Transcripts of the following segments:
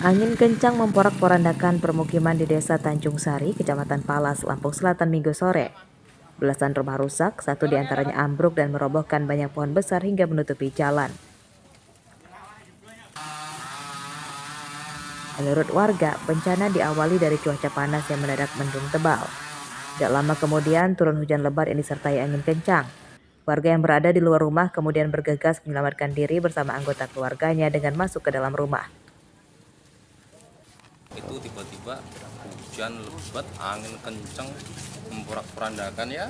Angin kencang memporak-porandakan permukiman di Desa Tanjung Sari, Kecamatan Palas, Lampung Selatan Minggu sore. Belasan rumah rusak, satu di antaranya ambruk dan merobohkan banyak pohon besar hingga menutupi jalan. Menurut warga, bencana diawali dari cuaca panas yang mendadak mendung tebal. Tidak lama kemudian turun hujan lebat yang disertai angin kencang. Warga yang berada di luar rumah kemudian bergegas menyelamatkan diri bersama anggota keluarganya dengan masuk ke dalam rumah. Itu tiba-tiba hujan lebat, angin kencang, memporak-porandakan ya,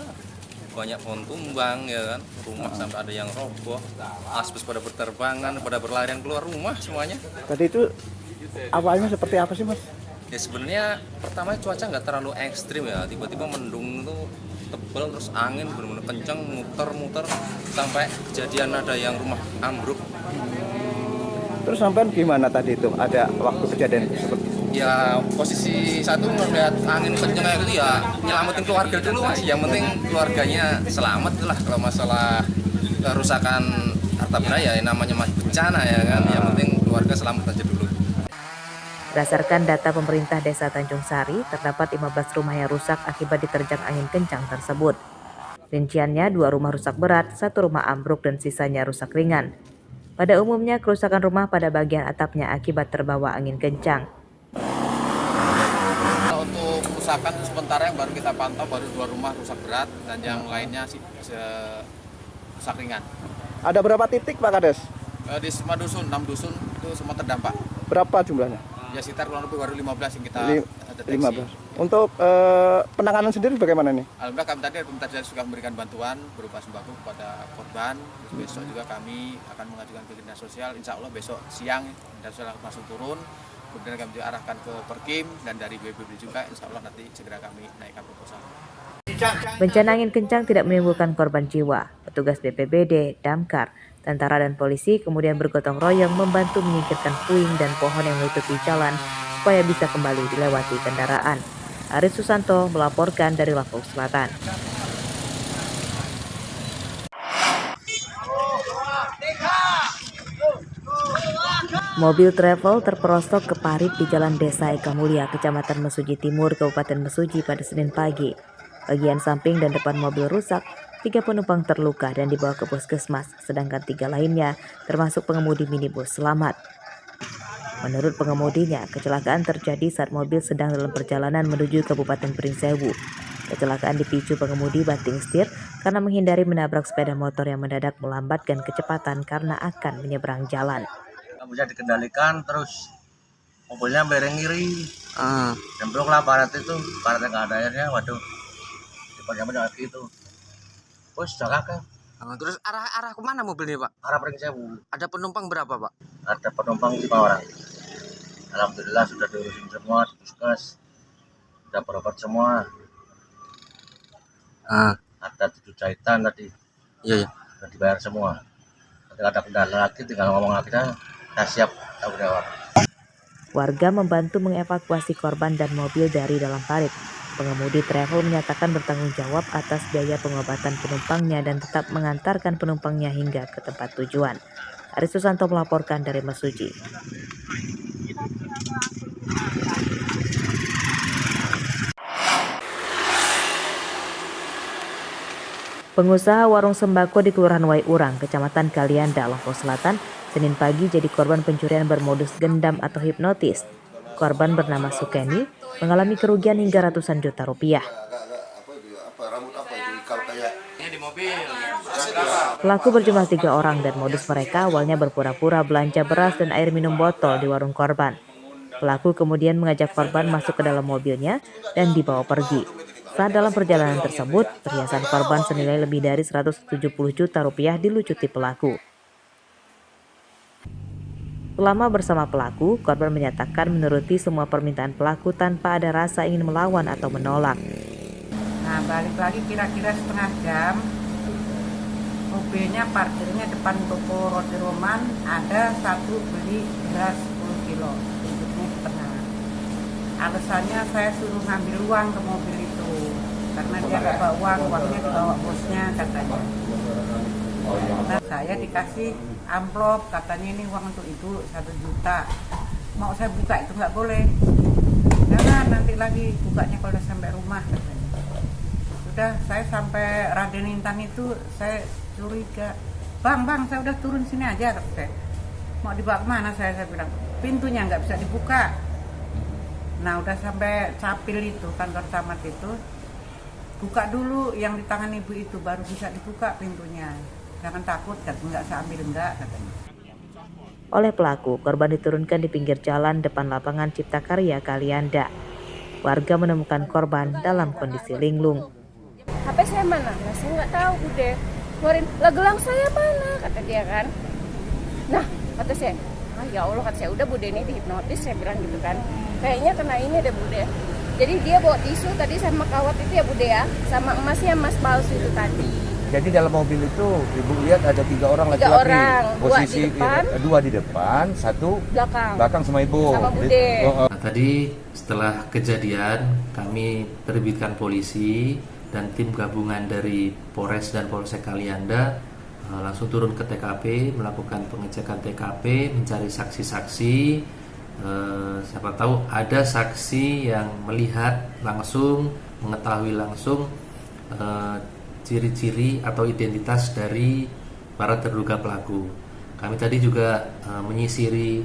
banyak pohon tumbang ya kan, rumah sampai ada yang roboh, asbes pada berterbangan, pada berlarian keluar rumah semuanya. Tadi itu awalnya seperti apa sih, Mas? Ya sebenarnya pertama cuaca nggak terlalu ekstrim ya, tiba-tiba mendung itu tebal, terus angin benar-benar kencang, muter-muter sampai kejadian ada yang rumah ambruk. Terus sampean gimana tadi itu? Ada waktu kejadian seperti Ya posisi satu ngeliat angin kenceng kayak gitu ya nyelamatin keluarga dulu Mas. Yang penting keluarganya selamat lah. Kalau masalah kerusakan harta benda ya namanya masih bencana ya kan. Yang penting keluarga selamat aja dulu. Berdasarkan data pemerintah Desa Tanjung Sari, terdapat 15 rumah yang rusak akibat diterjang angin kencang tersebut. Rinciannya 2 rumah rusak berat, 1 rumah ambruk dan sisanya rusak ringan. Pada umumnya kerusakan rumah pada bagian atapnya akibat terbawa angin kencang. Untuk kerusakan sementara yang baru kita pantau baru 2 rumah rusak berat dan yang lainnya sih rusak ringan. ada berapa titik, Pak Kades? Di 5 dusun, 6 dusun itu semua terdampak. Berapa jumlahnya? Ya sekitar kurang lebih baru 15 yang kita deteksi. 15. Untuk penanganan sendiri bagaimana nih? Alhamdulillah kami tadi pemerintah daerah sudah memberikan bantuan berupa sembako kepada korban. Terus besok juga kami akan mengajukan ke dinas sosial. Insya Allah besok siang dinas sosial langsung turun. Kemudian kami diarahkan ke Perkim dan dari BPBD juga. Insya Allah nanti segera kami naikkan proposal. Bencana angin kencang tidak menimbulkan korban jiwa. Petugas BPBD, Damkar, tentara dan polisi kemudian bergotong royong membantu menyingkirkan puing dan pohon yang menutupi jalan supaya bisa kembali dilewati kendaraan. Aris Susanto melaporkan dari Lampung Selatan. Mobil travel terperosok ke parit di Jalan Desa Eka Mulia, Kecamatan Mesuji Timur, Kabupaten Mesuji pada Senin pagi. Bagian samping dan depan mobil rusak, 3 penumpang terluka dan dibawa ke puskesmas, sedangkan 3 lainnya, termasuk pengemudi minibus, selamat. Menurut pengemudinya, kecelakaan terjadi saat mobil sedang dalam perjalanan menuju Kabupaten Pringsewu. Kecelakaan dipicu pengemudi banting setir karena menghindari menabrak sepeda motor yang mendadak melambatkan kecepatan karena akan menyeberang jalan. Bisa dikendalikan, terus mobilnya bereng kiri, jembrok lah barat itu, baratnya nggak ada airnya, waduh, depannya lagi itu, terus jaga kan. Terus arah kemana mobilnya Pak? Arah Pringsewu. Ada penumpang berapa Pak? Ada penumpang 5 orang. Alhamdulillah sudah diurusin semua, di puskes, sudah berobat semua. Ada 7 jahitan tadi, Iya. sudah dibayar semua. Ketika ada kendala lagi, tinggal ngomong lagi dah. Kita siap tanggung jawab. Warga membantu mengevakuasi korban dan mobil dari dalam parit. Pengemudi travel menyatakan bertanggung jawab atas biaya pengobatan penumpangnya dan tetap mengantarkan penumpangnya hingga ke tempat tujuan. Aris Susanto melaporkan dari Mesuji. Pengusaha warung sembako di Kelurahan Waiurang, Kecamatan Kalianda, Lampung Selatan, Senin pagi jadi korban pencurian bermodus gendam atau hipnotis. Korban bernama Sukeni mengalami kerugian hingga ratusan juta rupiah. Pelaku berjumlah 3 orang dan modus mereka awalnya berpura-pura belanja beras dan air minum botol di warung korban. Pelaku kemudian mengajak korban masuk ke dalam mobilnya dan dibawa pergi. Saat dalam perjalanan tersebut, perhiasan korban senilai lebih dari 170 juta rupiah dilucuti pelaku. Selama bersama pelaku, korban menyatakan menuruti semua permintaan pelaku tanpa ada rasa ingin melawan atau menolak. Nah, balik lagi kira-kira setengah jam, mobilnya parkirnya depan toko roti Roman, ada satu beli beras 10 kilo, bentuknya setengah. Alasannya saya suruh ngambil uang ke mobil itu, karena dia nggak bawa uang, uangnya dibawa bosnya katanya. Nah, saya dikasih amplop, katanya ini uang untuk ibu 1 juta. mau saya buka itu nggak boleh. Jangan nanti lagi bukanya kalau udah sampai rumah katanya. Udah saya sampai Raden Intan itu saya curiga. Bang, saya udah turun sini aja kata saya. Mau dibawa kemana saya bilang. Pintunya nggak bisa dibuka. Nah udah sampai Capil itu, kantor camat itu. Buka dulu yang di tangan ibu itu baru bisa dibuka pintunya. Jangan takut, nggak saya ambil enggak katanya. Oleh pelaku, korban diturunkan di pinggir jalan depan lapangan Cipta Karya Kalianda. Warga menemukan korban dalam kondisi linglung. HP saya mana? Nah, saya nggak tahu, Bude. Keluarin, lah gelang saya mana? Kata dia kan. Nah, kata saya, ya Allah, kata saya, udah Bude ini dihipnotis, saya bilang gitu kan. Kayaknya kena ini deh Bude. Jadi dia bawa tisu tadi sama kawat itu ya Bude ya, sama emasnya emas palsu itu tadi. Jadi dalam mobil itu ibu lihat ada 3 orang laki-laki. 3 orang, Posisi 2 di depan, 1 belakang sama ibu. Sama Bude. Nah, tadi setelah kejadian kami terbitkan polisi dan tim gabungan dari Polres dan Polsek Kalianda langsung turun ke TKP, melakukan pengecekan TKP, mencari saksi-saksi. Siapa tahu ada saksi yang melihat langsung, mengetahui langsung ciri-ciri atau identitas dari para terduga pelaku. Kami tadi juga menyisiri,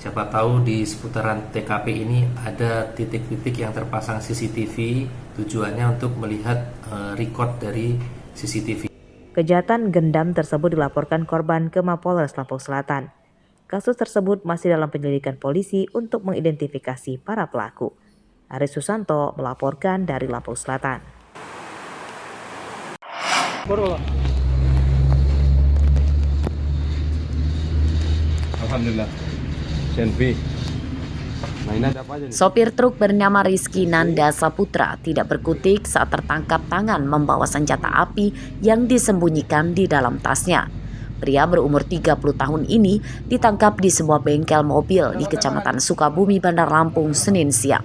siapa tahu di seputaran TKP ini ada titik-titik yang terpasang CCTV, tujuannya untuk melihat record dari CCTV. Kejahatan gendam tersebut dilaporkan korban ke Mapolres Lampung Selatan. Kasus tersebut masih dalam penyelidikan polisi untuk mengidentifikasi para pelaku. Aris Susanto melaporkan dari Lampung Selatan. Alhamdulillah. Senpi. Nah, ini ada apa aja nih? Sopir truk bernama Rizky Nanda Saputra tidak berkutik saat tertangkap tangan membawa senjata api yang disembunyikan di dalam tasnya. Pria berumur 30 tahun ini ditangkap di sebuah bengkel mobil di Kecamatan Sukabumi, Bandar Lampung, Senin siang.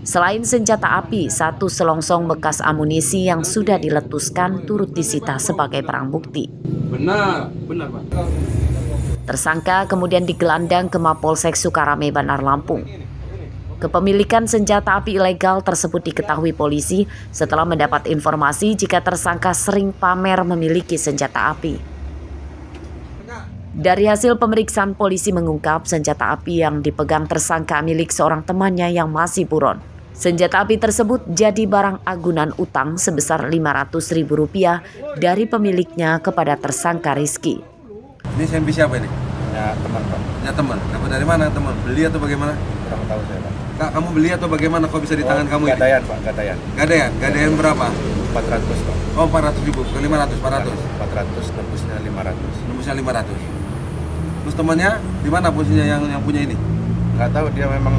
Selain senjata api, 1 selongsong bekas amunisi yang sudah diletuskan turut disita sebagai barang bukti. Benar Pak. Tersangka kemudian digelandang ke Mapolsek Sukarame, Bandar Lampung. Kepemilikan senjata api ilegal tersebut diketahui polisi setelah mendapat informasi jika tersangka sering pamer memiliki senjata api. Dari hasil pemeriksaan, polisi mengungkap senjata api yang dipegang tersangka milik seorang temannya yang masih buron. Senjata api tersebut jadi barang agunan utang sebesar Rp500.000 dari pemiliknya kepada tersangka Rizky. Ini Senpi siapa ini? Ya teman Pak. Ya teman. Dapat dari mana teman? Beli atau bagaimana? Kurang tahu saya Pak. Kak, kamu beli atau bagaimana kok bisa di tangan kamu ini? Gadaian Pak, gadaian. Gadaian berapa? 400 Pak. Oh, 400.000, bukan 500, 400. 400, tembusnya 500. Nembusnya 500. Terus temannya di mana posisinya yang punya ini? Nggak tahu, dia memang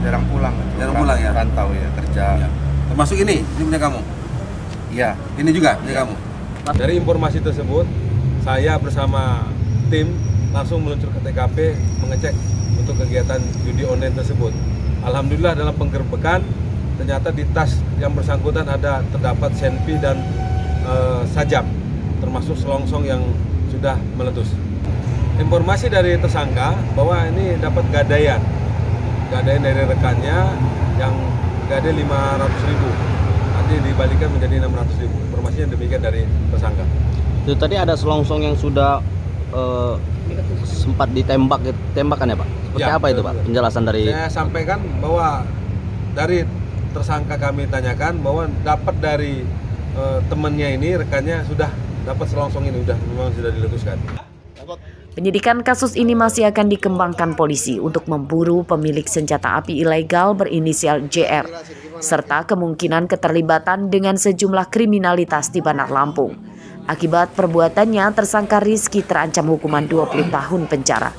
jarang pulang. Jarang pulang ya? Rantau ya, kerja. Ya. Termasuk ini punya kamu? Iya. Ini juga punya kamu? Dari informasi tersebut, saya bersama tim langsung meluncur ke TKP mengecek untuk kegiatan judi online tersebut. Alhamdulillah dalam penggerbekan ternyata di tas yang bersangkutan terdapat senpi dan sajam, termasuk selongsong yang sudah meletus. Informasi dari tersangka bahwa ini dapat gadaian dari rekannya yang gadai 500.000, nanti dibalikan menjadi 600.000. Informasinya demikian dari tersangka. Itu tadi ada selongsong yang sudah sempat ditembakkan ya Pak? Seperti ya, apa itu Pak? Penjelasan dari... Saya sampaikan bahwa dari tersangka kami tanyakan bahwa dapat dari temannya ini, rekannya sudah dapat selongsong ini, memang sudah diletuskan. Penyidikan kasus ini masih akan dikembangkan polisi untuk memburu pemilik senjata api ilegal berinisial JR, serta kemungkinan keterlibatan dengan sejumlah kriminalitas di Bandar Lampung. Akibat perbuatannya, tersangka Rizky terancam hukuman 20 tahun penjara.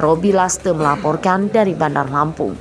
Robi Laste melaporkan dari Bandar Lampung.